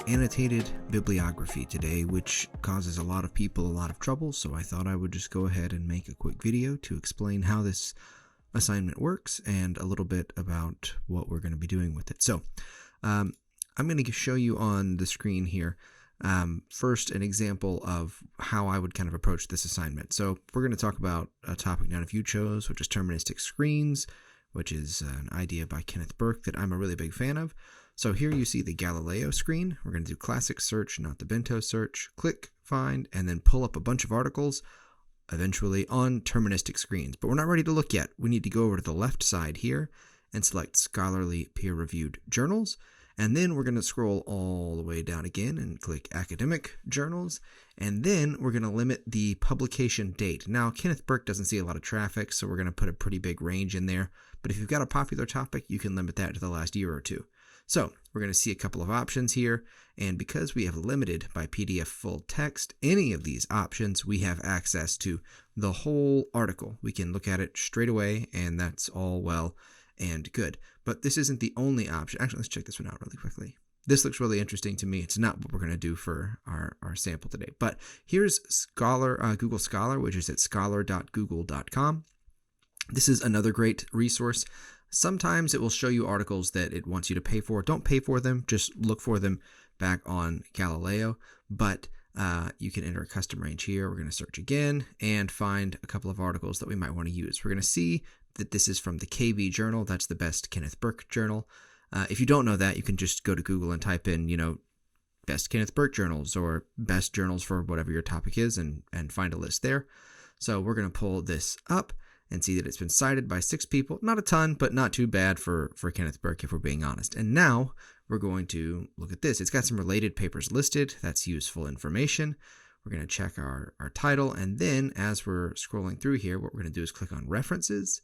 annotated bibliography today, which causes a lot of people a lot of trouble, so I thought I would just go ahead and make a quick video to explain how this assignment works and a little bit about what we're going to be doing with it. So I'm going to show you on the screen here first an example of how I would kind of approach this assignment. So we're going to talk about a topic none of you chose, which is deterministic screens, which is an idea by Kenneth Burke that I'm a really big fan of. So here you see the Galileo screen. We're going to do classic search, not the bento search. Click, find, and then pull up a bunch of articles eventually on deterministic screens. But we're not ready to look yet. We need to go over to the left side here and select scholarly peer-reviewed journals. And then we're going to scroll all the way down again and click academic journals. And then we're going to limit the publication date. Now, Kenneth Burke doesn't see a lot of traffic, so we're going to put a pretty big range in there. But if you've got a popular topic, you can limit that to the last year or two. So we're going to see a couple of options here. And because we have limited by PDF full text, any of these options, we have access to the whole article. We can look at it straight away, and that's all well and good. But this isn't the only option. Actually, let's check this one out really quickly. This looks really interesting to me. It's not what we're going to do for our sample today. But here's Google Scholar, which is at scholar.google.com. This is another great resource. Sometimes it will show you articles that it wants you to pay for. Don't pay for them. Just look for them back on Galileo. But you can enter a custom range here. We're going to search again and find a couple of articles that we might want to use. We're going to see that this is from the KB journal. That's the best Kenneth Burke journal. If you don't know that, you can just go to Google and type in, best Kenneth Burke journals or best journals for whatever your topic is and find a list there. So we're going to pull this up and see that it's been cited by 6 people. Not a ton, but not too bad for Kenneth Burke if we're being honest. And now we're going to look at this. It's got some related papers listed. That's useful information. We're going to check our title. And then as we're scrolling through here, what we're going to do is click on references.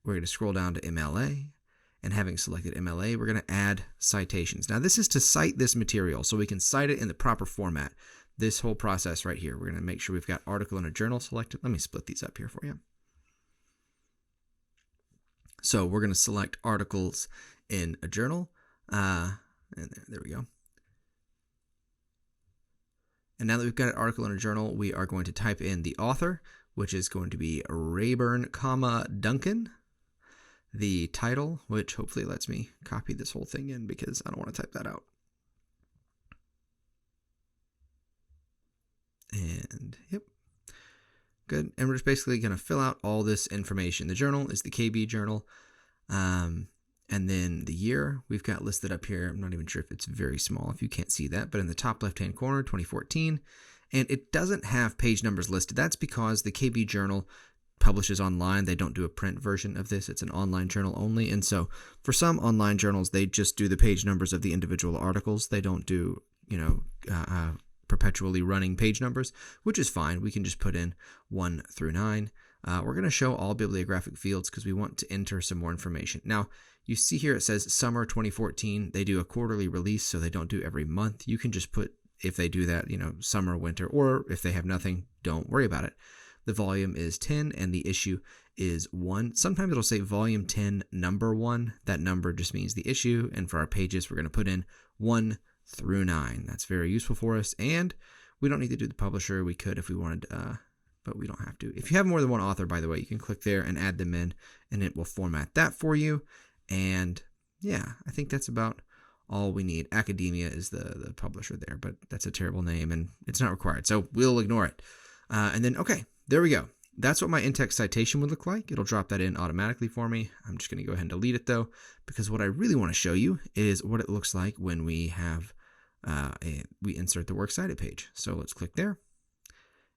We're going to scroll down to MLA. And having selected MLA, we're going to add citations. Now this is to cite this material so we can cite it in the proper format. This whole process right here. We're going to make sure we've got article and a journal selected. Let me split these up here for you. So we're going to select articles in a journal, and there we go. And now that we've got an article in a journal, we are going to type in the author, which is going to be Rayburn, Duncan. The title, which hopefully lets me copy this whole thing in because I don't want to type that out. And yep. Good. And we're just basically going to fill out all this information. The journal is the KB journal. And then the year we've got listed up here. I'm not even sure if it's very small if you can't see that, but in the top left-hand corner, 2014. And it doesn't have page numbers listed. That's because the KB journal publishes online. They don't do a print version of this. It's an online journal only. And so for some online journals, they just do the page numbers of the individual articles. They don't do, perpetually running page numbers, which is fine. We can just put in 1 through 9. We're going to show all bibliographic fields because we want to enter some more information. Now, you see here it says summer 2014. They do a quarterly release, so they don't do every month. You can just put, if they do that, summer, winter, or if they have nothing, don't worry about it. The volume is 10 and the issue is 1. Sometimes it'll say volume 10, number 1. That number just means the issue. And for our pages, we're going to put in 1 through 9. That's very useful for us. And we don't need to do the publisher. We could if we wanted, but we don't have to. If you have more than one author, by the way, you can click there and add them in, and it will format that for you. And yeah, I think that's about all we need. Academia is the publisher there, but that's a terrible name and it's not required. So we'll ignore it. And then, okay, there we go. That's what my in-text citation would look like. It'll drop that in automatically for me. I'm just going to go ahead and delete it though, because what I really want to show you is what it looks like when we have we insert the Works Cited page. So let's click there.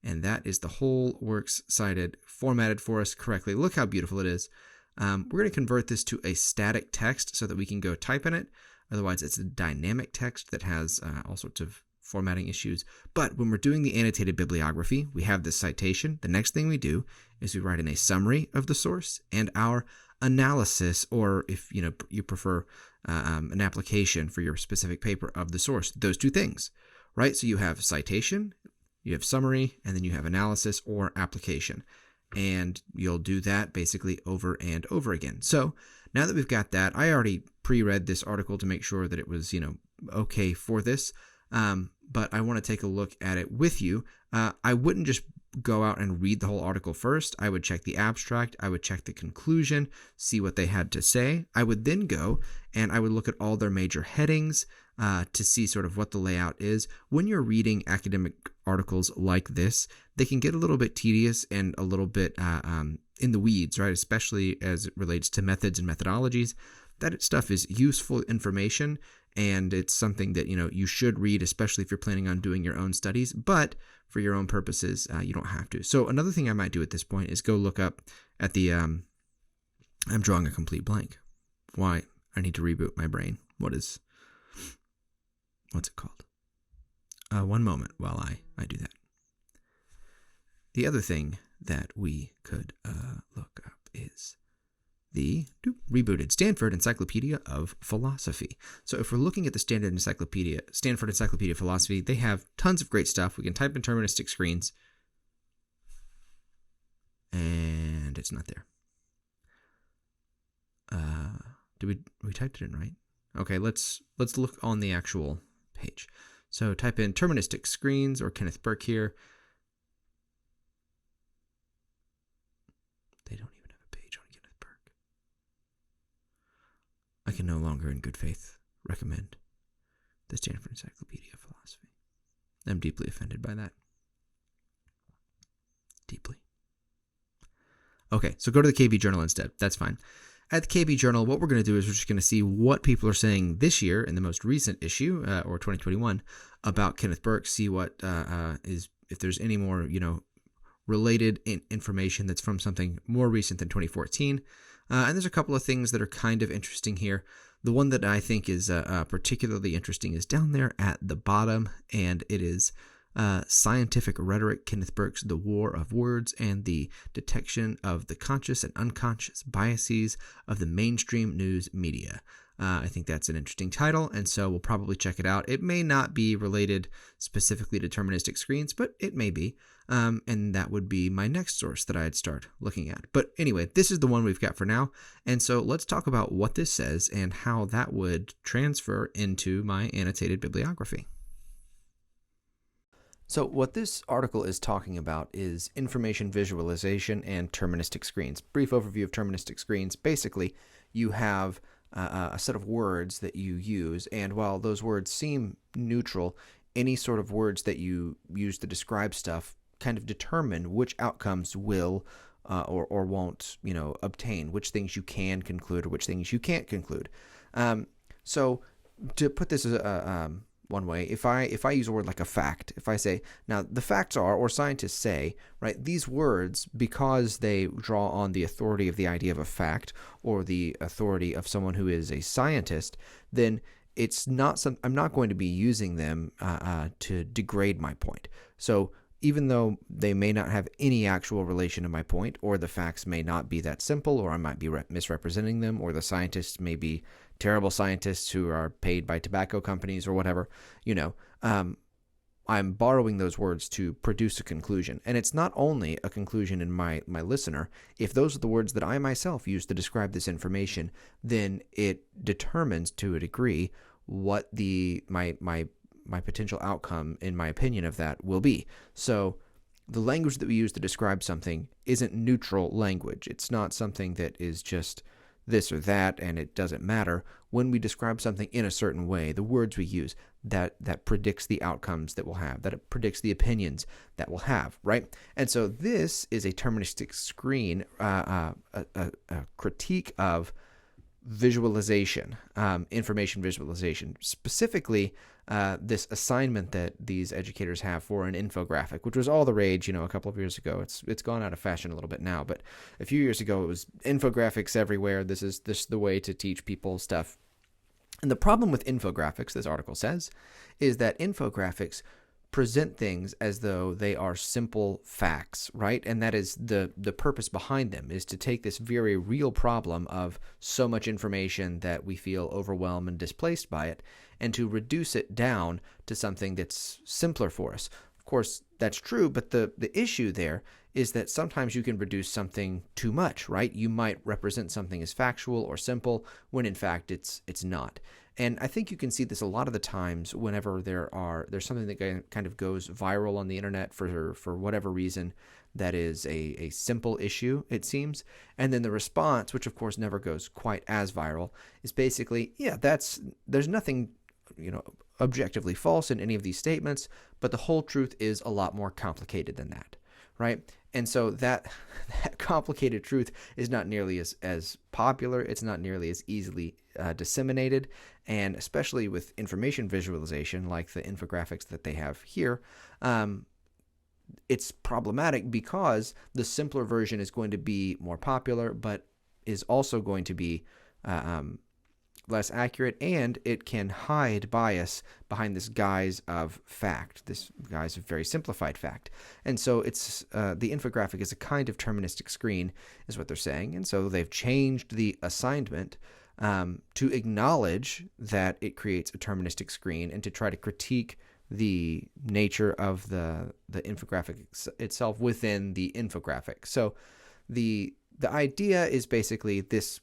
And that is the whole Works Cited formatted for us correctly. Look how beautiful it is. We're going to convert this to a static text so that we can go type in it. Otherwise, it's a dynamic text that has all sorts of formatting issues. But when we're doing the annotated bibliography, we have this citation. The next thing we do is we write in a summary of the source and our analysis, or if you prefer an application for your specific paper of the source. Those two things, right? So you have citation, you have summary, and then you have analysis or application. And you'll do that basically over and over again. So now that we've got that, I already pre-read this article to make sure that it was, okay for this, but I want to take a look at it with you. I wouldn't just go out and read the whole article first. I would check the abstract. I would check the conclusion, see what they had to say. I would then go and I would look at all their major headings to see sort of what the layout is. When you're reading academic articles like this, they can get a little bit tedious and a little bit in the weeds, right? Especially as it relates to methods and methodologies. That stuff is useful information, and it's something that you should read, especially if you're planning on doing your own studies. But for your own purposes, you don't have to. So another thing I might do at this point is go look up at the. I'm drawing a complete blank. Why? I need to reboot my brain. What's it called? One moment while I do that. The other thing that we could look up is the rebooted Stanford Encyclopedia of Philosophy. So if we're looking at the Stanford Encyclopedia of Philosophy, they have tons of great stuff. We can type in deterministic screens, and it's not there. We typed it in right? Okay, let's look on the actual page. So type in deterministic screens or Kenneth Burke here. They don't even have a page on Kenneth Burke. I can no longer in good faith recommend the Stanford Encyclopedia of Philosophy. I'm deeply offended by that. Deeply. Okay, so go to the KB Journal instead. That's fine. At the KB Journal, what we're going to do is we're just going to see what people are saying this year in the most recent issue, or 2021, about Kenneth Burke, see what is, if there's any more, related information that's from something more recent than 2014. And there's a couple of things that are kind of interesting here. The one that I think is particularly interesting is down there at the bottom, and it is Scientific Rhetoric, Kenneth Burke's The War of Words and the Detection of the Conscious and Unconscious Biases of the Mainstream News Media. I think that's an interesting title, and so we'll probably check it out. It may not be related specifically to deterministic screens, but it may be, and that would be my next source that I'd start looking at. But anyway, this is the one we've got for now, and so let's talk about what this says and how that would transfer into my annotated bibliography. So what this article is talking about is information visualization and deterministic screens. Brief overview of deterministic screens. Basically, you have a set of words that you use, and while those words seem neutral, any sort of words that you use to describe stuff kind of determine which outcomes will or won't, obtain, which things you can conclude or which things you can't conclude. So to put this as one way, if I use a word like a fact, if I say, now the facts are, or scientists say, right, these words, because they draw on the authority of the idea of a fact or the authority of someone who is a scientist, then it's not I'm not going to be using them to degrade my point. So even though they may not have any actual relation to my point, or the facts may not be that simple, or I might be misrepresenting them, or the scientists may be terrible scientists who are paid by tobacco companies or whatever, I'm borrowing those words to produce a conclusion. And it's not only a conclusion in my listener. If those are the words that I myself use to describe this information, then it determines to a degree what my potential outcome, in my opinion, of that will be. So the language that we use to describe something isn't neutral language. It's not something that is just this or that and it doesn't matter. When we describe something in a certain way, the words we use, that predicts the outcomes that we'll have, that it predicts the opinions that we'll have, right? And so this is a deterministic screen, a critique of visualization, information visualization, specifically this assignment that these educators have for an infographic, which was all the rage, a couple of years ago. It's gone out of fashion a little bit now, but a few years ago it was infographics everywhere. This is the way to teach people stuff. And the problem with infographics, this article says, is that infographics present things as though they are simple facts, right? And that is the purpose behind them, is to take this very real problem of so much information that we feel overwhelmed and displaced by it, and to reduce it down to something that's simpler for us. Of course, that's true, but the issue there is that sometimes you can reduce something too much, right? You might represent something as factual or simple when in fact it's not. And I think you can see this a lot of the times whenever there's something that kind of goes viral on the internet for whatever reason that is a simple issue, it seems. And then the response, which of course never goes quite as viral, is basically, yeah, there's nothing, objectively false in any of these statements, but the whole truth is a lot more complicated than that, right? And so that complicated truth is not nearly as popular. It's not nearly as easily disseminated. And especially with information visualization, like the infographics that they have here, it's problematic because the simpler version is going to be more popular, but is also going to be less accurate, and it can hide bias behind this guise of fact, this guise of very simplified fact. And so it's the infographic is a kind of deterministic screen, is what they're saying. And so they've changed the assignment to acknowledge that it creates a deterministic screen and to try to critique the nature of the infographic itself within the infographic. So the idea is basically this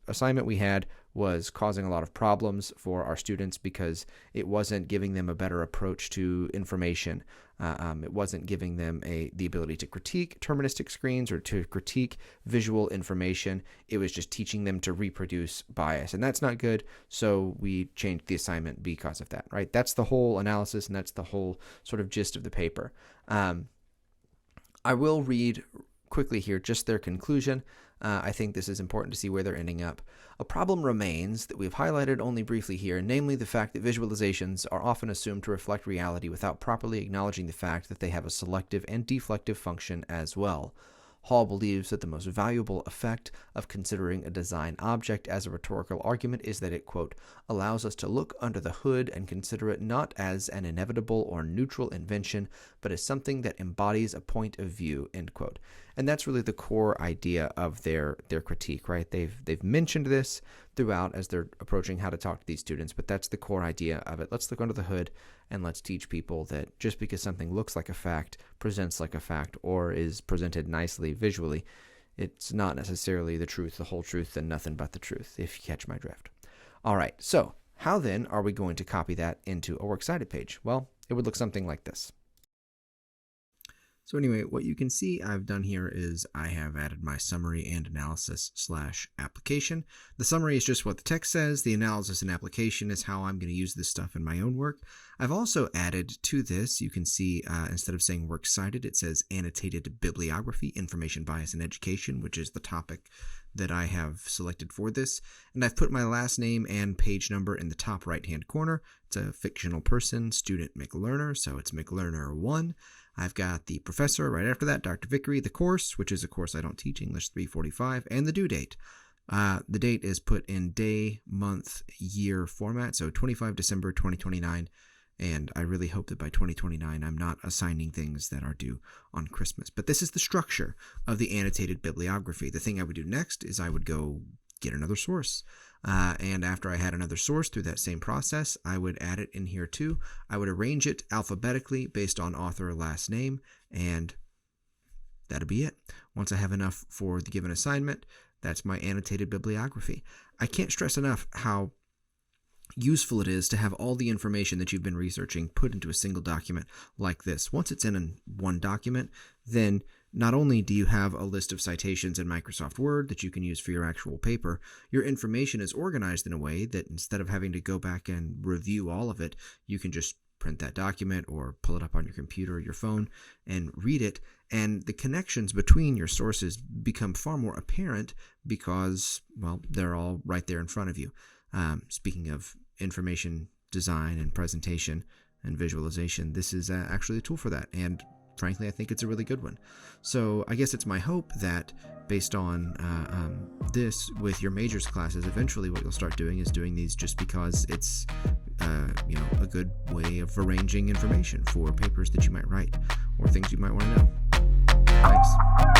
assignment we had was causing a lot of problems for our students because it wasn't giving them a better approach to information. It wasn't giving them the ability to critique deterministic screens or to critique visual information. It was just teaching them to reproduce bias, and that's not good. So we changed the assignment because of that, right? That's the whole analysis, and that's the whole sort of gist of the paper. I will read quickly here just their conclusion. I think this is important to see where they're ending up. A problem remains that we've highlighted only briefly here, namely the fact that visualizations are often assumed to reflect reality without properly acknowledging the fact that they have a selective and deflective function as well. Hall believes that the most valuable effect of considering a design object as a rhetorical argument is that it, quote, allows us to look under the hood and consider it not as an inevitable or neutral invention, but as something that embodies a point of view, end quote. And that's really the core idea of their critique, right? They've mentioned this throughout as they're approaching how to talk to these students, but that's the core idea of it. Let's look under the hood and let's teach people that just because something looks like a fact, presents like a fact, or is presented nicely visually, it's not necessarily the truth, the whole truth, and nothing but the truth, if you catch my drift. All right, so how then are we going to copy that into a Works Cited page? Well, it would look something like this. So anyway, what you can see I've done here is I have added my summary and analysis / application. The summary is just what the text says. The analysis and application is how I'm going to use this stuff in my own work. I've also added to this, you can see instead of saying Works Cited, it says Annotated Bibliography, Information Bias in Education, which is the topic that I have selected for this. And I've put my last name and page number in the top right-hand corner. It's a fictional person, student McLearner, so it's McLearner 1. I've got the professor right after that, Dr. Vickery, the course, which is a course I don't teach, English 345, and the due date. The date is put in day, month, year format, so 25 December 2029, and I really hope that by 2029 I'm not assigning things that are due on Christmas. But this is the structure of the annotated bibliography. The thing I would do next is I would go get another source. And after I had another source through that same process, I would add it in here too. I would arrange it alphabetically based on author last name, and that'll be it. Once I have enough for the given assignment, that's my annotated bibliography. I can't stress enough how useful it is to have all the information that you've been researching put into a single document like this. Once it's in one document, then not only do you have a list of citations in Microsoft Word that you can use for your actual paper, your information is organized in a way that instead of having to go back and review all of it, you can just print that document or pull it up on your computer or your phone and read it. And the connections between your sources become far more apparent because, well, they're all right there in front of you. Speaking of information design and presentation and visualization, this is actually a tool for that. And frankly, I think it's a really good one. So I guess it's my hope that based on this with your majors classes, eventually what you'll start doing is doing these just because it's a good way of arranging information for papers that you might write or things you might want to know. Thanks.